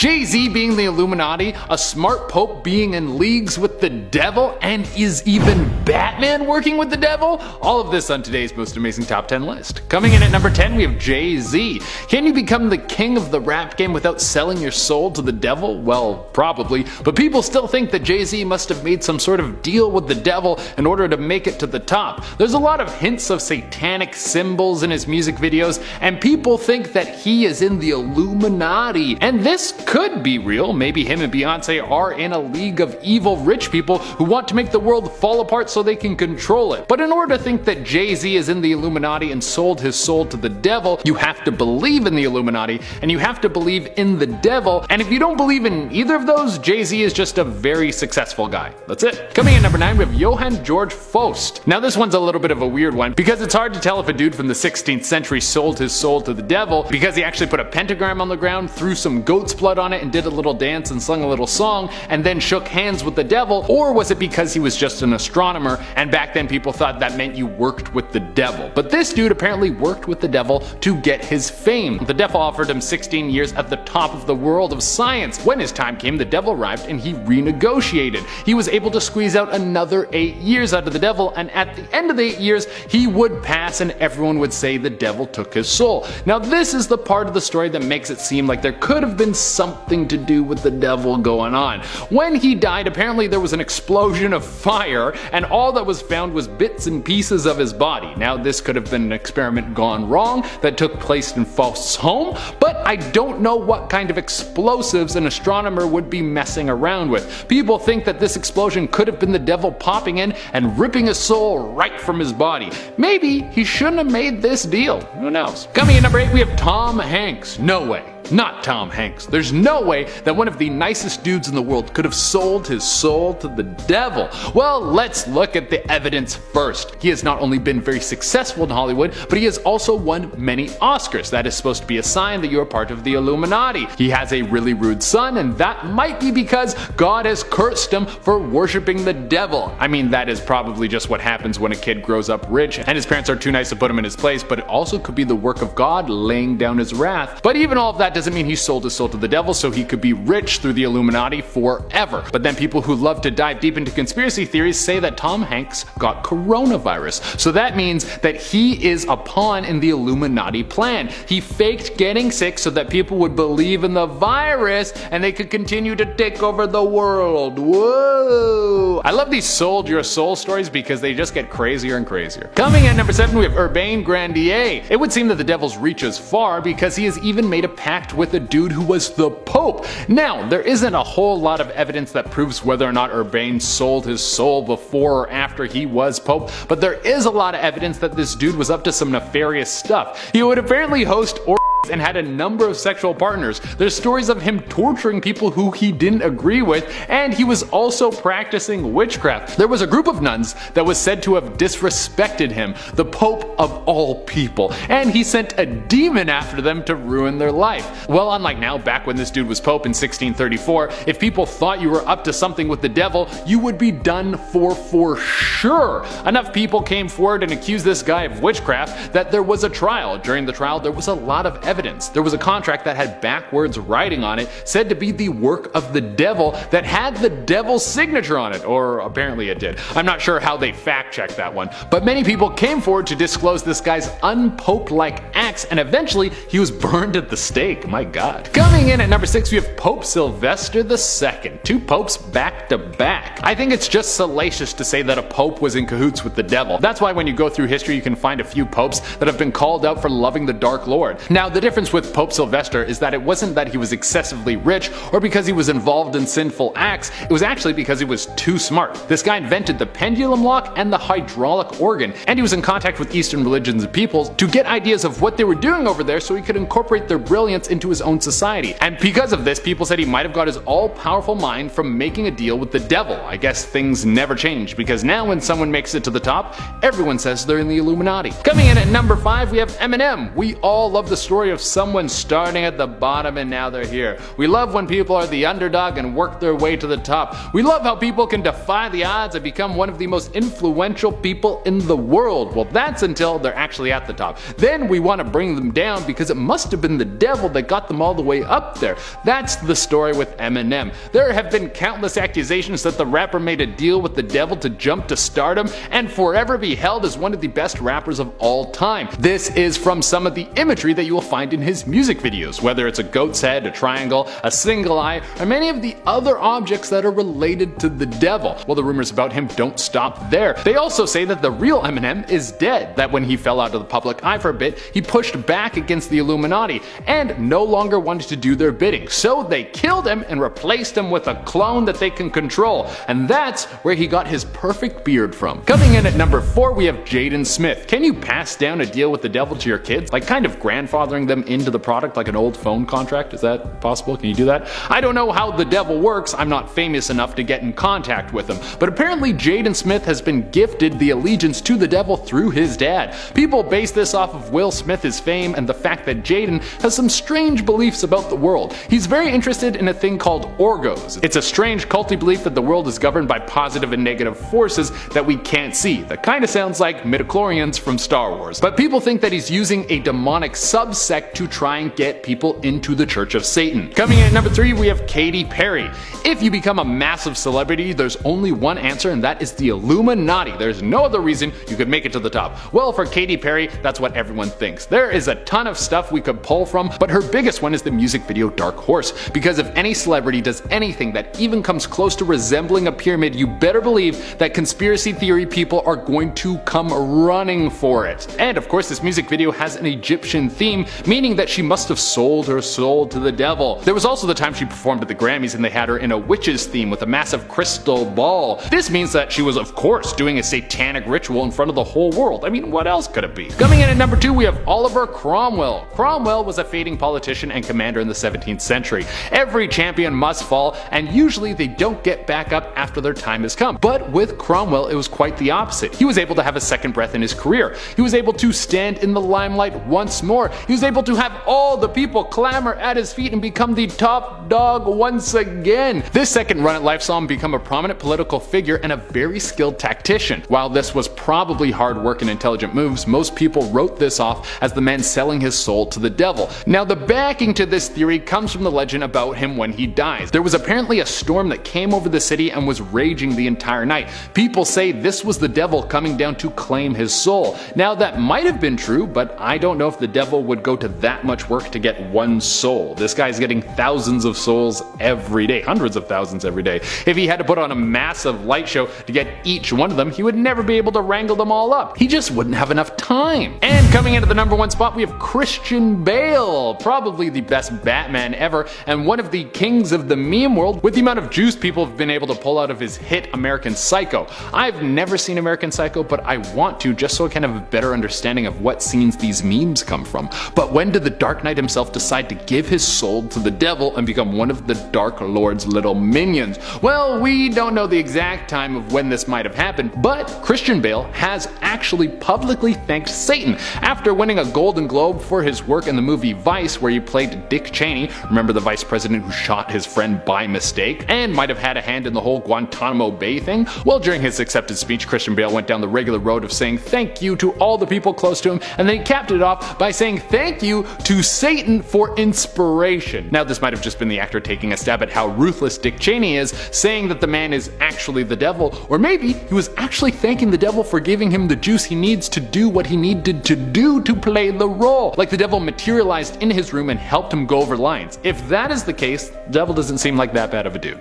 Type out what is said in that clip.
Jay-Z being the Illuminati, a smart pope being in leagues with the devil, and is even Batman working with the devil? All of this on today's most amazing top 10 list. Coming in at number 10, we have Jay-Z. Can you become the king of the rap game without selling your soul to the devil? Well, probably, but people still think that Jay-Z must have made some sort of deal with the devil in order to make it to the top. There's a lot of hints of satanic symbols in his music videos, and people think that he is in the Illuminati. And this could be real. Maybe him and Beyonce are in a league of evil rich people who want to make the world fall apart so they can control it. But in order to think that Jay-Z is in the Illuminati and sold his soul to the devil, you have to believe in the Illuminati and you have to believe in the devil. And if you don't believe in either of those, Jay-Z is just a very successful guy. That's it. Coming in number 9, we have Johann Georg Faust. Now this one's a little bit of a weird one because it's hard to tell if a dude from the 16th century sold his soul to the devil because he actually put a pentagram on the ground, threw some goat's blood on it and did a little dance and sung a little song and then shook hands with the devil, or was it because he was just an astronomer and back then people thought that meant you worked with the devil. But this dude apparently worked with the devil to get his fame. The devil offered him 16 years at the top of the world of science. When his time came, the devil arrived and he renegotiated. He was able to squeeze out another 8 years out of the devil, and at the end of the 8 years he would pass and everyone would say the devil took his soul. Now this is the part of the story that makes it seem like there could have been something to do with the devil going on. When he died, apparently there was an explosion of fire and all that was found was bits and pieces of his body. Now this could have been an experiment gone wrong that took place in Faust's home, but I don't know what kind of explosives an astronomer would be messing around with. People think that this explosion could have been the devil popping in and ripping his soul right from his body. Maybe he shouldn't have made this deal. Who knows? Coming in number 8, we have Tom Hanks. No way. Not Tom Hanks. There's no way that one of the nicest dudes in the world could have sold his soul to the devil. Well, let's look at the evidence first. He has not only been very successful in Hollywood, but he has also won many Oscars. That is supposed to be a sign that you are part of the Illuminati. He has a really rude son, and that might be because God has cursed him for worshiping the devil. I mean, that is probably just what happens when a kid grows up rich and his parents are too nice to put him in his place, but it also could be the work of God laying down his wrath. But even all of that doesn't mean he sold his soul to the devil so he could be rich through the Illuminati forever. But then people who love to dive deep into conspiracy theories say that Tom Hanks got coronavirus. So that means that he is a pawn in the Illuminati plan. He faked getting sick so that people would believe in the virus and they could continue to take over the world. Whoa! I love these sold your soul stories because they just get crazier and crazier. Coming at number 7, we have Urbain Grandier. It would seem that the devil's reaches far because he has even made a pact with a dude who was the Pope. Now, there isn't a whole lot of evidence that proves whether or not Urbain sold his soul before or after he was Pope, but there is a lot of evidence that this dude was up to some nefarious stuff. He would apparently host and had a number of sexual partners. There's stories of him torturing people who he didn't agree with, and he was also practicing witchcraft. There was a group of nuns that was said to have disrespected him, the Pope of all people, and he sent a demon after them to ruin their life. Well, unlike now, back when this dude was Pope in 1634, if people thought you were up to something with the devil, you would be done for sure. Enough people came forward and accused this guy of witchcraft that there was a trial. During the trial, there was a lot of evidence. There was a contract that had backwards writing on it, said to be the work of the devil, that had the devil's signature on it, or apparently it did. I'm not sure how they fact-checked that one, but many people came forward to disclose this guy's unpope-like acts, and eventually he was burned at the stake. My God. Coming in at number 6, we have Pope Sylvester II. 2 popes back to back. I think it's just salacious to say that a pope was in cahoots with the devil. That's why when you go through history you can find a few popes that have been called out for loving the Dark Lord. Now, the difference with Pope Sylvester is that it wasn't that he was excessively rich or because he was involved in sinful acts, it was actually because he was too smart. This guy invented the pendulum lock and the hydraulic organ, and he was in contact with Eastern religions and peoples to get ideas of what they were doing over there so he could incorporate their brilliance into his own society. And because of this, people said he might have got his all-powerful mind from making a deal with the devil. I guess things never change, because now when someone makes it to the top, everyone says they're in the Illuminati. Coming in at number 5, we have Eminem. We all love the story of of someone starting at the bottom and now they're here. We love when people are the underdog and work their way to the top. We love how people can defy the odds and become one of the most influential people in the world. Well, that's until they're actually at the top. Then we want to bring them down because it must have been the devil that got them all the way up there. That's the story with Eminem. There have been countless accusations that the rapper made a deal with the devil to jump to stardom and forever be held as one of the best rappers of all time. This is from some of the imagery that you will find in his music videos, whether it's a goat's head, a triangle, a single eye, or many of the other objects that are related to the devil. Well, the rumors about him don't stop there. They also say that the real Eminem is dead, that when he fell out of the public eye for a bit, he pushed back against the Illuminati and no longer wanted to do their bidding. So they killed him and replaced him with a clone that they can control. And that's where he got his perfect beard from. Coming in at number 4, we have Jaden Smith. Can you pass down a deal with the devil to your kids? Like kind of grandfathering them into the product like an old phone contract? Is that possible? Can you do that? I don't know how the devil works. I'm not famous enough to get in contact with him. But apparently Jaden Smith has been gifted the allegiance to the devil through his dad. People base this off of Will Smith's fame and the fact that Jaden has some strange beliefs about the world. He's very interested in a thing called orgos. It's a strange culty belief that the world is governed by positive and negative forces that we can't see. That kind of sounds like midichlorians from Star Wars. But people think that he's using a demonic subsect to try and get people into the Church of Satan. Coming in at number 3, we have Katy Perry. If you become a massive celebrity, there's only one answer, and that is the Illuminati. There's no other reason you could make it to the top. Well, for Katy Perry, that's what everyone thinks. There is a ton of stuff we could pull from, but her biggest one is the music video Dark Horse. Because if any celebrity does anything that even comes close to resembling a pyramid, you better believe that conspiracy theory people are going to come running for it. And of course, this music video has an Egyptian theme, meaning that she must have sold her soul to the devil. There was also the time she performed at the Grammys and they had her in a witch's theme with a massive crystal ball. This means that she was of course doing a satanic ritual in front of the whole world. I mean, what else could it be? Coming in at number 2, we have Oliver Cromwell. Cromwell was a fading politician and commander in the 17th century. Every champion must fall, and usually they don't get back up after their time has come. But with Cromwell, it was quite the opposite. He was able to have a second breath in his career. He was able to stand in the limelight once more. He was able to have all the people clamor at his feet and become the top dog once again. This second run at life saw him become a prominent political figure and a very skilled tactician. While this was probably hard work and intelligent moves, most people wrote this off as the man selling his soul to the devil. Now, the backing to this theory comes from the legend about him when he dies. There was apparently a storm that came over the city and was raging the entire night. People say this was the devil coming down to claim his soul. Now, that might have been true, but I don't know if the devil would go to that much work to get one soul. This guy's getting thousands of souls every day, hundreds of thousands every day. If he had to put on a massive light show to get each one of them, he would never be able to wrangle them all up. He just wouldn't have enough time. And coming into the number 1 spot, we have Christian Bale, probably the best Batman ever, and one of the kings of the meme world with the amount of juice people have been able to pull out of his hit American Psycho. I've never seen American Psycho, but I want to just so I can have a better understanding of what scenes these memes come from. But when did the Dark Knight himself decide to give his soul to the devil and become one of the Dark Lord's little minions? Well, we don't know the exact time of when this might have happened, but Christian Bale has actually publicly thanked Satan after winning a Golden Globe for his work in the movie Vice, where he played Dick Cheney, remember the vice president who shot his friend by mistake, and might have had a hand in the whole Guantanamo Bay thing. Well, during his acceptance speech, Christian Bale went down the regular road of saying thank you to all the people close to him, and then he capped it off by saying thank you to Satan for inspiration. Now, this might have just been the actor taking a stab at how ruthless Dick Cheney is, saying that the man is actually the devil, or maybe he was actually thanking the devil for giving him the juice he needs to do what he needed to do to play the role. Like the devil materialized in his room and helped him go over lines. If that is the case, the devil doesn't seem like that bad of a dude.